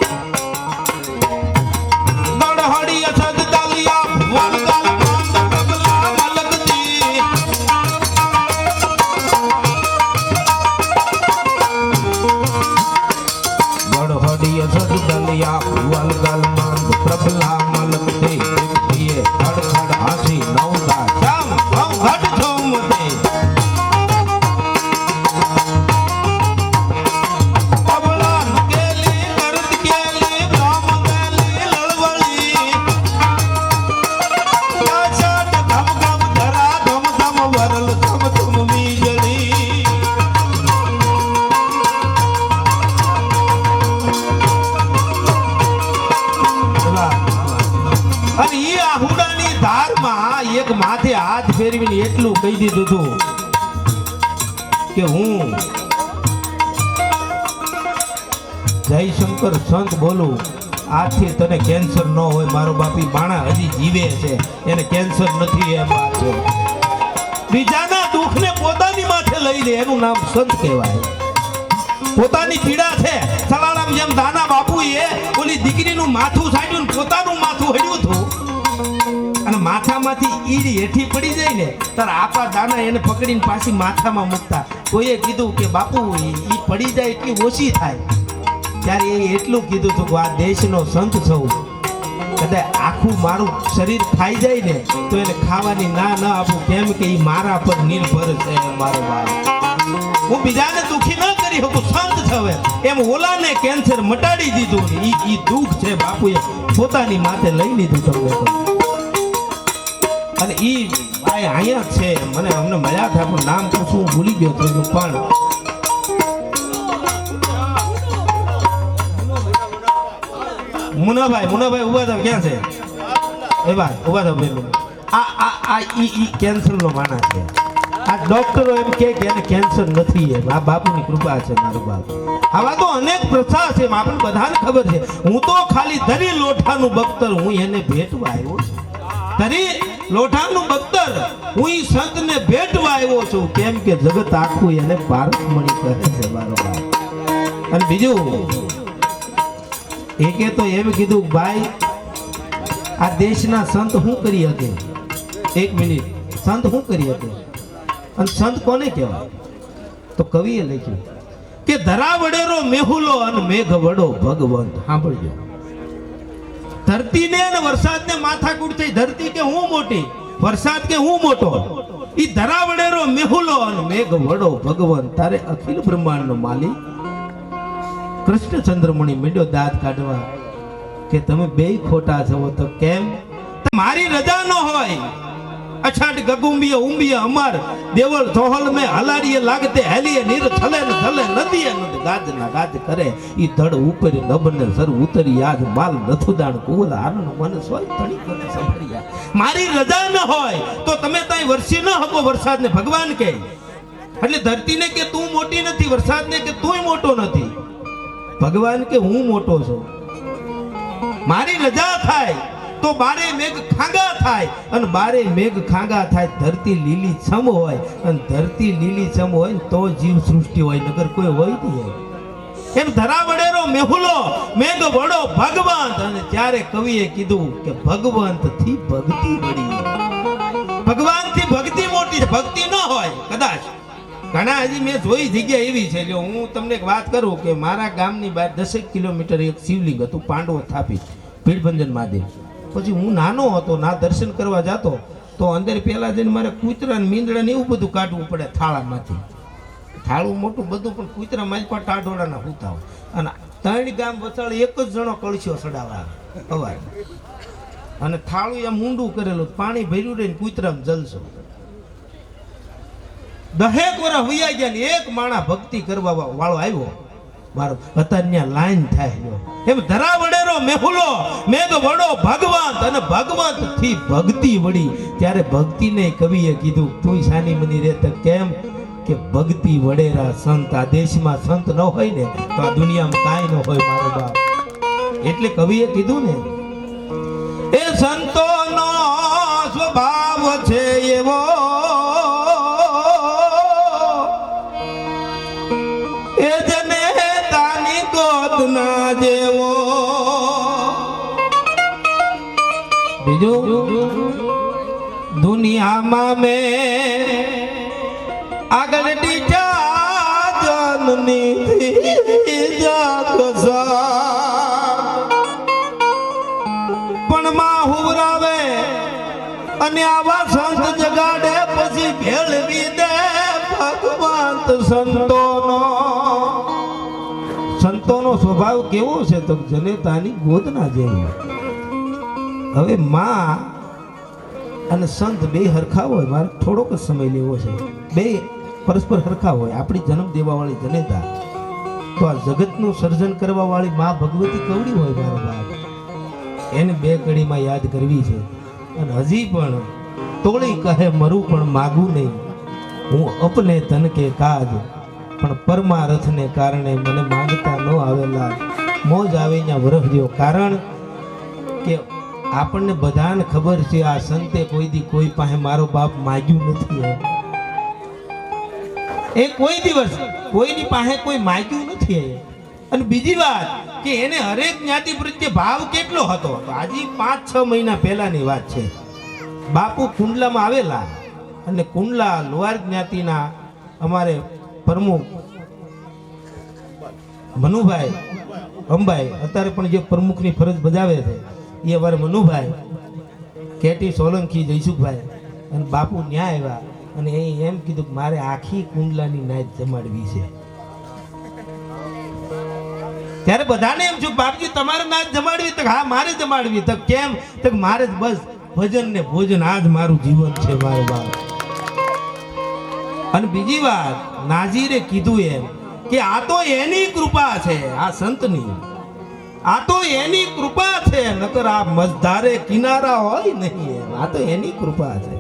દડહડી અસદ દાલિયા ભુવન ગાલ માંડ પ્રબલા મલકતી દડહડી અસદ દાલિયા ભુવન ગાલ માંડ પ્રબલા મલકતી ये खड़ हासी नौदा श्याम हम घट झूमते अबला केली मर्द केली ब्राह्म केली लड़वली आचाट धम धम धरा धम धम वरल धम धम मीजली અને ઈ આહુડાની ધારમાં એક માથે હાથ ફેરવીને એટલું કહી દીધું હતું કે હું જયશંકર સંત બોલું આજથી તને કેન્સર ન હોય મારો બાપી બાણા હજી જીવે છે એને કેન્સર નથી એમ વાત છે બીજાના દુઃખને પોતાની માથે લઈ લે એનું નામ સંત કહેવાય પોતાની પીડા છે સલારામ જેમ દાના બાપુએ ઓલી દીકરીનું માથું સાડ્યું પોતાનું માથું હડ્યું હતું અને માથામાંથી ઈડી હેઠી પડી જાય ને ત્યારે આપણા દાના એને પકડીને પાછી માથામાં મૂકતા કોઈએ કીધું કે બાપુ ઈ પડી જાય એટલી ઓછી થાય ત્યારે એ એટલું કીધું હતું કે આ દેશનો સંત છું કદાચ આખું મારું શરીર ખાઈ જાય ને તો એને ખાવાની ના ન આપું કેમ કે એ મારા પર નિર્ભર છે મારો બાપ હું બીજાને દુખી ન કરી શકું સંત થવે એમ ઓલાને કેન્સર મટાડી દીધું ને ઈ દુઃખ છે બાપુએ પોતાની માથે લઈ લીધું તમને અને ઈ ભાઈ અહીંયા છે મને અમને મળ્યા હતા પણ નામ તો શું ભૂલી ગયો તો પણ મુનાભાઈ ઉભા થાવ ક્યાં છે એ ભાઈ ઉભા થાવ આ ઈ કેન્સરનો માણસ છે આ ડોક્ટરો એમ કે એને કેન્સર નથી એમ આ બાપુની કૃપા છે મારું બાપ આવા તો અનેક પ્રથા છે આપણને બધાને ખબર છે હું તો ખાલી ધરી લોઠાનું બખ્તર હું એને ભેટવા આવ્યો છું ધરી લોઠાનું બખ્તર હું ઈ સંતને ભેટવા આવ્યો છું કેમ કે જગત આખું એને પારસમણી કરે છે મારો બાપ અને બીજું એકે તો એમ કીધું ભાઈ આ દેશના સંત શું કરી શકે એક મિનિટ સંત શું કરી શકે અને સંત કોને કહેવાય તો કવિએ લખ્યું કે ધરા વડેરો મેહુલો અને મેઘ વડો ભગવંત સાંભળજો ધરતીને અને વરસાદને માથાકૂટ થઈ ધરતી કે હું મોટી વરસાદ કે હું મોટો ઈ ધરા વડેરો મેહુલો અને મેઘ વડો ભગવંત તારે અખિલ બ્રહ્માંડનો માલિક કૃષ્ણચંદ્રમણી મીડ્યો દાંત કાઢવા કે તમે બે ખોટા છો તો કેમ મારી રજા ન હોય અછાટ ગગુંબીએ ઉંબીએ અમર દેવળ ધોહલ મે હલારીએ લાગતે હેલીએ નીર છલે ન છલે નદીએ નદ ગાજ ના ગાજ કરે ઈ ધડ ઉપર નબને સર ઉતરી યાદ માલ નથુદાણ કુવલ આનંદ મન સોય તણી કરે સંભળિયા મારી રજા ન હોય તો તમે તાઈ વરસી ન હકો વરસાદને ભગવાન કહે એટલે ધરતીને કે તું મોટી નથી વરસાદને કે તુંય મોટો નથી ભગવાન કે હું મોટો છું મારી રજા થાય તો બારે મેઘ ખાંગા થાય અને બારે મેઘ ખાંગા થાય ધરતી લીલી છમ હોય અને ધરતી લીલી છમ હોય તો જીવ સૃષ્ટિ હોય નગર કોઈ હોય નહીં એમ ધરા વડેરો મેહુલો મેઘ વડો ભગવંત અને ત્યારે કવિએ કીધું કે ભગવંત થી ભક્તિ વડી ભગવાન થી ભક્તિ મોટી છે ભક્તિ ન હોય કદાચ ઘણા હજી મેં જોઈ જગ્યા એવી છે જો હું તમને એક વાત કરું કે મારા ગામની બહાર 10 કિલોમીટર એક શિવલિંગ હતું પાંડવો સ્થાપિત પીડભંજન મહાદેવ. પછી હું નાનો હતો ના દર્શન કરવા જતો તો અંદર પહેલા જઈને મારે કૂતરા ને મીંદડા ને એવું બધું કાઢવું પડે થાળામાંથી. થાળું મોટું બધું પણ કૂતરા મારી પર ટાઢોળાના હુતા હોય અને 3 ગામ વચાળે એક જ જણો કળશીઓ સડાવવા આવે અને થાળું એમ ઊંડું કરેલું પાણી ભર્યું રહીને કૂતરામાં જલસો. 10 વર્ષ વયા ગયા ને એક માણા ભક્તિ કરવા વાળો આવ્યો મારો અત્યારે લાઈન થાય એમ ધરા વડેરો મેહુલો મેં તો વડો ભગવાન અને ભગવાન થી ભક્તિ વળી ત્યારે ભક્તિને કવિએ કીધું તું સાની મની રે તો કેમ કે ભક્તિ વડેરા સંત. આ દેશમાં સંત ન હોય ને તો આ દુનિયામાં કાંઈ ન હોય મારો બાપ. એટલે કવિએ કીધું ને એ સંતોનો સ્વભાવ છે એવો એ જને તાની ગોદ ના જેવો. બીજું દુનિયામાં મેં આગળ દીઠા જનની જાત પણ માં હુવરાવે અને આવા સંત જગાડે પછી ભેળવી દે ભગવાન સંતોનો સ્વભાવ કેવો છે તો જનેતાની ગોદના જેવો. હવે માં અને સંત બે હરખા હોય મારે થોડોક જ સમય લેવો છે. બે પરસ્પર હરખા હોય. આપણી જન્મ દેવા વાળી જનેતા તો આ જગતનું સર્જન કરવા વાળી માં ભગવતી કવડી હોય મારો બાપ. એને 2 કડીમાં યાદ કરવી છે અને હજી પણ તોળી કહે મરું પણ માગું નહીં હું અપને તન કે કાજ પણ પરમારથને કારણે મને માંગતા ન આવેલા મોજ આવે ત્યાં વરસજો. કારણ કે આપણને બધાને ખબર છે આ સંતે કોઈ દી કોઈ પાસે મારો બાપ માગ્યું નથી. એ કોઈ દિવસ કોઈની પાસે કોઈ માગ્યું નથી. અને બીજી વાત કે એને હરેક જ્ઞાતિ પ્રત્યે ભાવ કેટલો હતો. આજે 5-6 મહિના પહેલાની વાત છે. બાપુ કુંડલામાં આવેલા અને કુંડલા લોહાર જ્ઞાતિના અમારે પ્રમુખ મનુભાઈ અંબાઈ અત્યારે પણ જે પ્રમુખની ફરજ બજાવે છે એ અમારે મનુભાઈ કેટી સોલંકી જયસુખભાઈ અને બાપુ ન્યા આવ્યા અને એમ કીધું કે મારે આખી કુંડલાની નાચ જમાડવી છે. ત્યારે બધાને એમ છું બાપજી તમારે નાચ જમાડવી તો હા મારે જમાડવી તો કેમ તો મારે જ બસ ભજન ને ભોજન આ જ મારું જીવન છે મારો બાપ. અને બીજી વાત નાજીરે કીધું એમ કે આ તો એની કૃપા છે આ સંતની. આ તો એની કૃપા છે નકર આ મજધારે કિનારા હોય નહીં. આ તો એની કૃપા છે.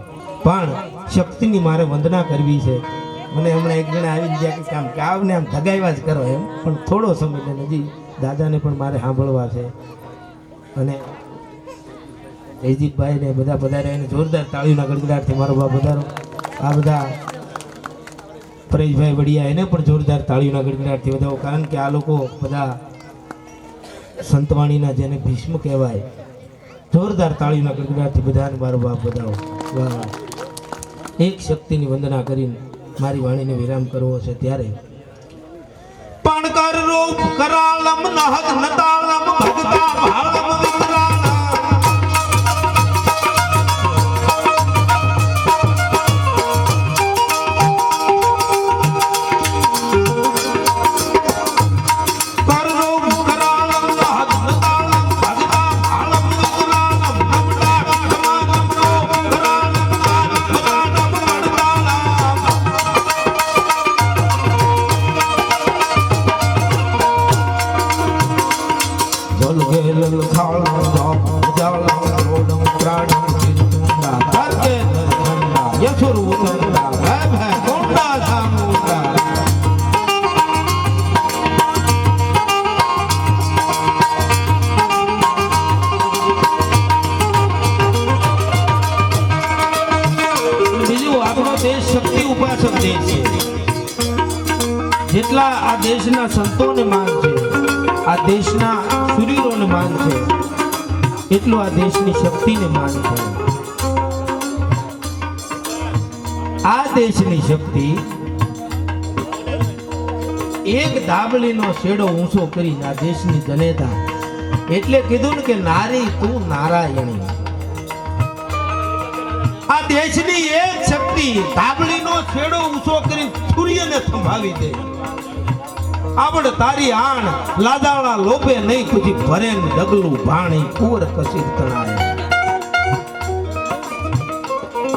પણ શક્તિની મારે વંદના કરવી છે. મને હમણાં એક જણા આવી ગયા કે આમ કાવને આમ ધગાવ્યા જ કરો એમ પણ થોડો સમય ને હજી દાદાને પણ મારે સાંભળવા છે. અને જયજીતભાઈ ને બધા પધાર્યા એને જોરદાર તાળીઓના ગડગડાટથી મારો બાપ પધારો. આ બધા પરેશભાઈ વડિયા એને પણ જોરદાર તાળીઓના ગડગડાટથી વધાવો. કારણ કે આ લોકો બધા સંતવાણીના જેને ભીષ્મ કહેવાય જોરદાર તાળીઓના ગડગડાટથી બધાને મારો બાપ વધાવો. વાહ. એક શક્તિની વંદના કરીને મારી વાણીને વિરામ કરવો છે. ત્યારે પણ કર રૂપ કરાલમ નહદ નતાલમ ભગતા ભાલમ વિકરાલમ જેટલા આ દેશના સંતોને માન છે આ દેશના શૂરવીરોને માન છે એટલું આ દેશની શક્તિને માન છે. આ દેશની શક્તિ એક દાબલીનો શેડો ઊંચો કરી આ દેશની જનેતા એટલે કીધું ને કે નારી તું નારાયણી. આ દેશની એક શક્તિ દાબલીનો શેડો ઊંચો કરી સૂર્યને થંભાવી દે. આવડ તારી આણ લાદાળા લોભે નહીં કુછી ભરે ને ડગલું ભાણી કુંવર કસીર તણાય.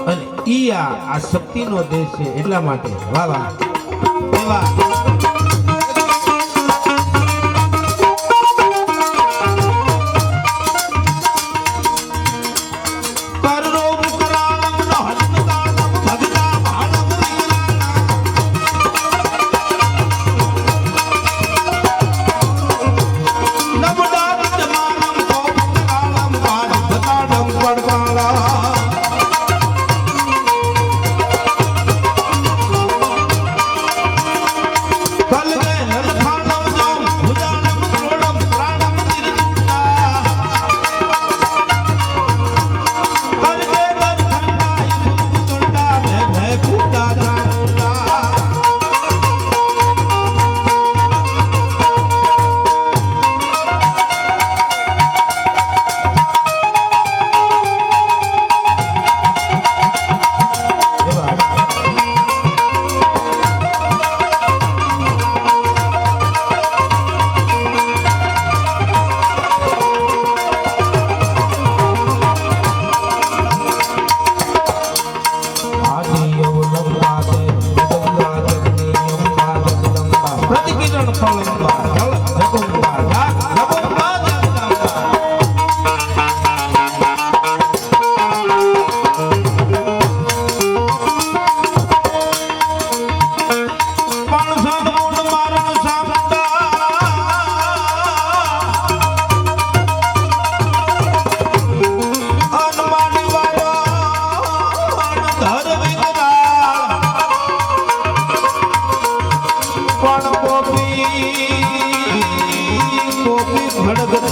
અને ઈ આ શક્તિનો દેશ છે એટલા માટે વાવા એવા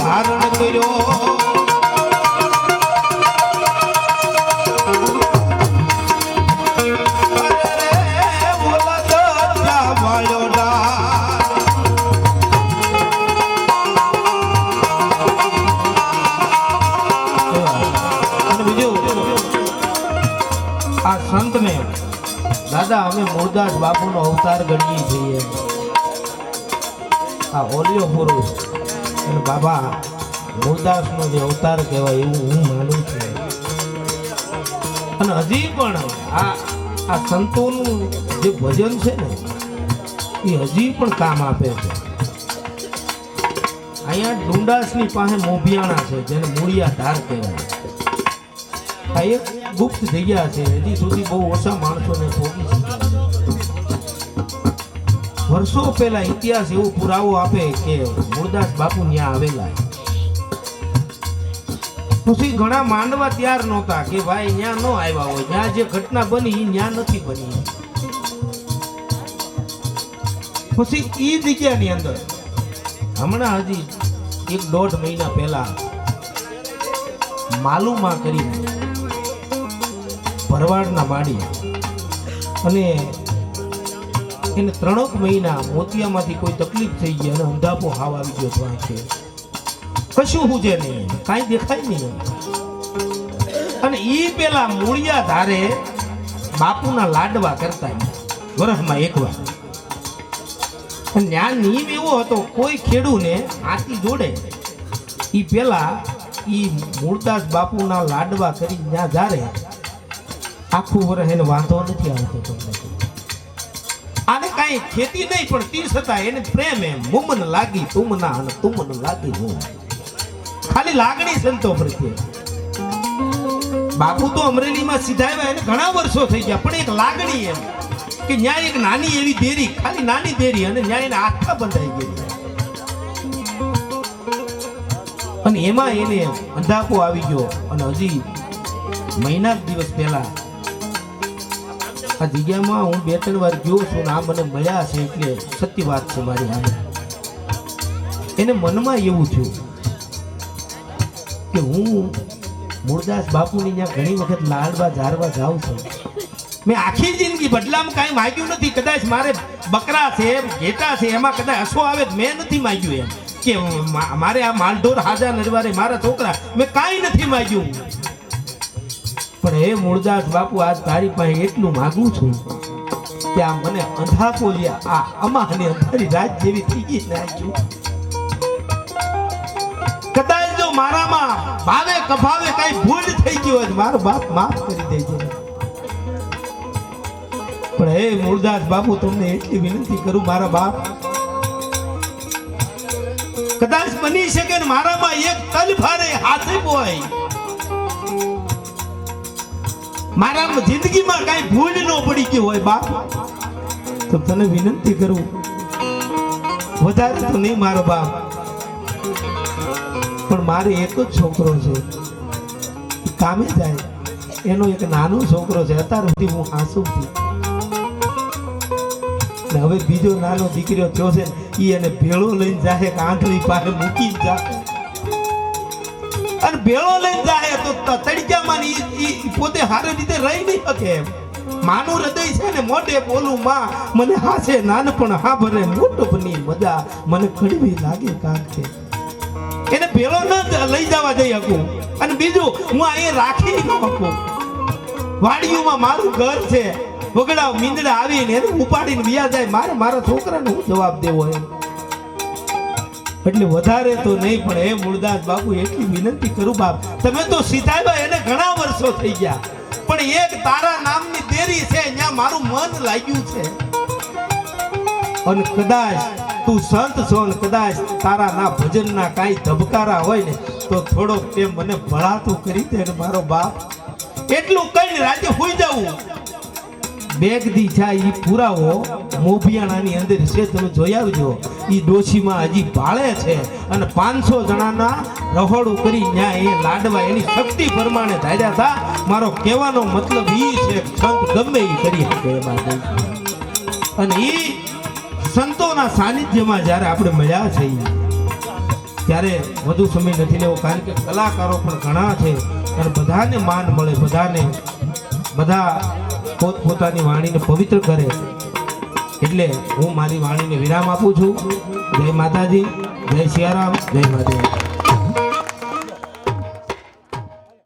ધારણ કર્યો. આ સંતને દાદા અમે મૂળદાસ બાપુનો અવતાર ગણીએ છીએ. આ હોલિયો પુરુષ અને બાબા મૂળદાસનો જે અવતાર કહેવાય એવું હું માનું છું. અને હજી પણ આ સંતોનું જે ભજન છે ને એ હજી પણ કામ આપે છે. અહીંયા ડુંડાસની પાસે મોભિયાણા છે જેને મૂળિયા ધાર કહેવાય. આ એક ગુપ્ત જગ્યા છે, હજી સુધી બહુ ઓછા માણસોને પહોંચી છે. વર્ષો પહેલા ઇતિહાસ એવો પુરાવો આપે કે મૂળદાસ બાપુ ત્યાં આવેલા. પછી ઘણા માંડવા તૈયાર નહોતા કે ભાઈ ત્યાં ન આવ્યા હોય, ત્યાં જે ઘટના બની ત્યાં નથી બની. પછી એ જગ્યાની અંદર હમણાં હજી 1-1.5 મહિના પહેલા માલુમાં કરી ભરવાડના માડી અને એને 3 મહિના મોતિયામાંથી કોઈ તકલીફ થઈ ગઈ અને અંધાપો હાવ આવી ગયો. તો છે કશું હુજે નહીં, કાંઈ દેખાય નહીં. અને એ પેલા મૂળિયા ધારે બાપુના લાડવા કરતા વર્ષમાં એકવાર. ત્યાં નિયમ એવો હતો કોઈ ખેડૂને આથી જોડે એ પેલા એ મૂળદાસ બાપુના લાડવા કરી ત્યાં ધારે આખું વર્ષ એને વાંધો નથી આવતો. તમને આને કાંઈ ખેતી નહીં પણ તી છતાં એને પ્રેમ એમ મુમન લાગી તુમના અને તુમન લાગી હું. ખાલી લાગણી સંતો પ્રત્યે. બાપુ તો અમરેલીમાં સીધા આવ્યા એને ઘણા વર્ષો થઈ ગયા પણ એક લાગણી એમ કે ન્યાય એક નાની એવી દેરી, ખાલી નાની દેરી અને ન્યાય એને આખા બંધાઈ ગયેલી. અને એમાં એને અંધાપો આવી ગયો. અને હજી મહિના દિવસ પહેલા આ જગ્યામાં હું 2-3 વાર ગયો છું ને આ મને મળ્યા છે એટલે સત્ય વાત છે મારી સામે. એને મનમાં એવું થયું કે હું મૂળદાસ બાપુની ત્યાં ઘણી વખત લાડવા ઝારવા જાઉં છું મેં આખી જિંદગી બદલામાં કાંઈ માગ્યું નથી. કદાચ મારે બકરા છે ઘેટા છે એમાં કદાચ હસો આવે તો મેં નથી માગ્યું એમ કે મારે આ માલઢોર હાજા નરવારે મારા છોકરા મેં કાંઈ નથી માગ્યું. પણ હે મૂળદાસ બાપુ આજ તારી પાસે એટલું માગું છું કે આ મને અંધાપો જે આ અમાની અંધારી રાત જેવી થઈ ગઈ નાખ્યું. કદાચ જો મારામાં ભાવે કભાવે કઈ ભૂલ થઈ ગઈ હોય મારો બાપ માફ કરી દેજો. પણ હે મૂળદાસ બાપુ તમને એટલી વિનંતી કરું મારા બાપ, કદાચ બની શકે ને મારામાં એક તલ ભારે હાથે હોય, મારા જિંદગીમાં કઈ ભૂલ ન પડી ગઈ હોય બાપ, તો તને વિનંતી કરું વધારે તો નહીં મારો બાપ, પણ મારે એક જ છોકરો છે કામે જાય, એનો એક નાનો છોકરો છે અત્યાર સુધી હું હાંસુથી, હવે બીજો નાનો દીકરો થયો છે ઈ એને ભેળો લઈને જાય આંધળી પાસે મૂકીને જાય, અને ભેળો લઈને જાય તો તડક્યામાં ઈ પોતે સારી રીતે રહી નહીં શકે એમ. માનું હૃદય છે ને મોઢે બોલું માં મને હાસે નાનપણ હા ભરે મોટપની મજા મને કડવી લાગે કાંક છે, એને ભેળો ન લઈ જવા જઈ શકું, અને બીજું હું અહીંયા રાખી ન શકું. વાડીઓમાં મારું ઘર છે, વગડા મીંદડા આવીને એને ઉપાડીને વ્યા જાય, મારે મારા છોકરાને હું જવાબ દેવો એમ. એટલે વધારે તો નહીં, પણ હે મૂળદાસ બાપુ એટલી વિનંતી કરું બાપ, તમે તો સીધાબા એને ઘણા વર્ષો થઈ ગયા, પણ એક તારા નામની દેરી છે ત્યાં મારું મન લાગ્યું છે, અને કદાચ તું સંત છો ને કદાચ તારા ના ભજનના કાંઈ ધબકારા હોય ને તો થોડોક તે મને ભળાતું કરી દે ને મારો બાપ, એટલું કઈ રાજ્ય હોઈ જવું. બેગદી જાય ઈ પુરાવો મોભિયાણાની અંદર છે, તમે જોઈ આવજો. ઈ ડોશીમાં હજી ભાળે છે અને 500 જણાના રહોડું કરી ન્યા એ લાડવા એની શક્તિ પ્રમાણે ધાર્યા હતા. મારો કહેવાનો મતલબ ઈ છે સંત ગમે ઈ કરી શકે એમાં, અને ઈ સંતોના સાનિધ્યમાં જ્યારે આપણે મળ્યા છે ત્યારે વધુ સમય નથી લેવો, કારણ કે કલાકારો પણ ઘણા છે અને બધાને માન મળે, બધા પોતપોતાની વાણીને પવિત્ર કરે. એટલે હું મારી વાણીને વિરામ આપું છું. જય માતાજી, જય સિયારામ, જય મહાદેવ.